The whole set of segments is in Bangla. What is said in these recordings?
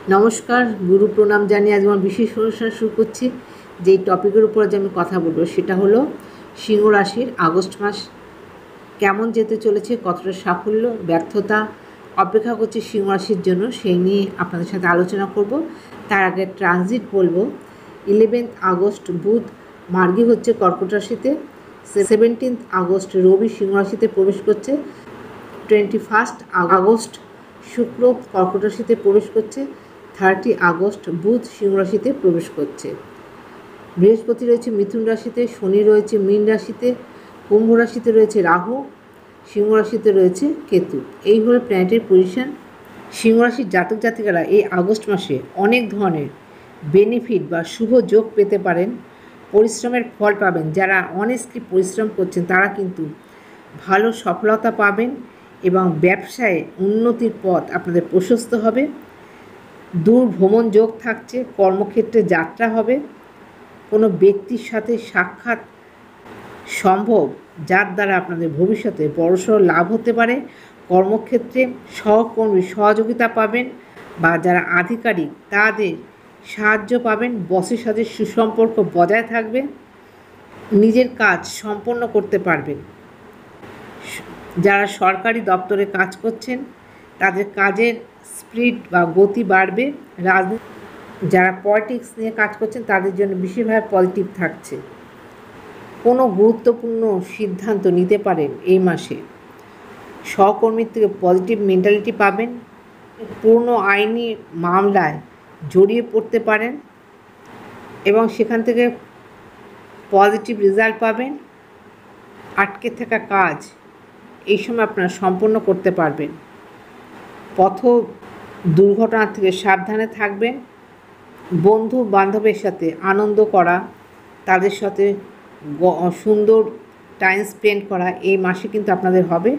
নমস্কার, গুরু প্রণাম জানিয়ে আজ আমার বিশেষ অনুষ্ঠান শুরু করছি। যেই টপিকের উপর আজ আমি কথা বলবো সেটা হলো সিংহ রাশির আগস্ট মাস কেমন যেতে চলেছে, কতটা সাফল্য ব্যর্থতা অপেক্ষা করছে সিংহ রাশির জন্য, সেই নিয়ে আপনাদের সাথে আলোচনা করব। তার আগে ট্রানজিট বলবো। 11 আগস্ট বুধ মার্গী হচ্ছে কর্কট রাশিতে, 17 আগস্ট রবি সিংহ রাশিতে প্রবেশ করছে, 21 আগস্ট শুক্র কর্কট রাশিতে প্রবেশ করছে, 30 আগস্ট বুধ সিংহ রাশিতে প্রবেশ করছে। বৃহস্পতি রয়েছে মিথুন রাশিতে, শনি রয়েছে মীন রাশিতে, কুম্ভ রাশিতে রয়েছে রাহু, সিংহ রাশিতে রয়েছে কেতু। এই হলো প্ল্যানেটের পজিশন। সিংহ রাশির জাতক জাতিকারা এই আগস্ট মাসে অনেক ধরনের বেনিফিট বা শুভ যোগ পেতে পারেন, পরিশ্রমের ফল পাবেন। যারা অনেস্টলি পরিশ্রম করছেন তারা কিন্তু ভালো সফলতা পাবেন এবং ব্যবসায় উন্নতির পথ আপনাদের প্রশস্ত হবে। দূর ভ্রমণ যোগ থাকছে, কর্মক্ষেত্রে যাত্রা হবে, কোনো ব্যক্তির সাথে সাক্ষাৎ সম্ভব যার দ্বারা আপনাদের ভবিষ্যতে বড়সড় লাভ হতে পারে। কর্মক্ষেত্রে সহকর্মী সহযোগিতা পাবেন বা যারা আধিকারিক তাদের সাহায্য পাবেন। বসের সাথে সুসম্পর্ক বজায় থাকবে, নিজের কাজ সম্পন্ন করতে পারবেন। যারা সরকারি দপ্তরে কাজ করছেন তাদের কাজের স্পিড বা গতি বাড়বে। যারা পলিটিক্স নিয়ে কাজ করছেন তাদের জন্য বিশেষভাবে পজিটিভ থাকছে। কোনো গুরুত্বপূর্ণ সিদ্ধান্ত নিতে পারেন এই মাসে। সহকর্মীর থেকে পজিটিভ মেন্টালিটি পাবেন। পুরনো আইনি মামলায় জড়িয়ে পড়তে পারেন এবং সেখান থেকে পজিটিভ রেজাল্ট পাবেন। আটকে থাকা কাজ এই সময় আপনারা সম্পন্ন করতে পারবেন। পথ দুর্ঘটনা থেকে সাবধানে থাকবেন। বন্ধু বান্ধবের সাথে আনন্দ করা, তাদের সাথে সুন্দর টাইম স্পেন্ড করা এই মাসে কিন্তু আপনাদের হবে।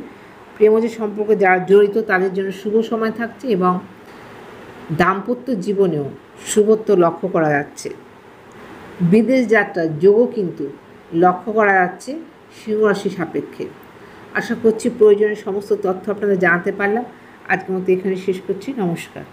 প্রেমজ সম্পর্কে যারা জড়িত তাদের জন্য শুভ সময় থাকছে এবং দাম্পত্য জীবনেও শুভত্ব লক্ষ্য করা যাচ্ছে। বিদেশ যাত্রার যোগও কিন্তু লক্ষ্য করা যাচ্ছে সিংহ রাশি সাপেক্ষে। আশা করছি প্রয়োজনীয় সমস্ত তথ্য আপনাদের জানাতে পারলাম। আজকের মতো এখানে শেষ করছি। নমস্কার।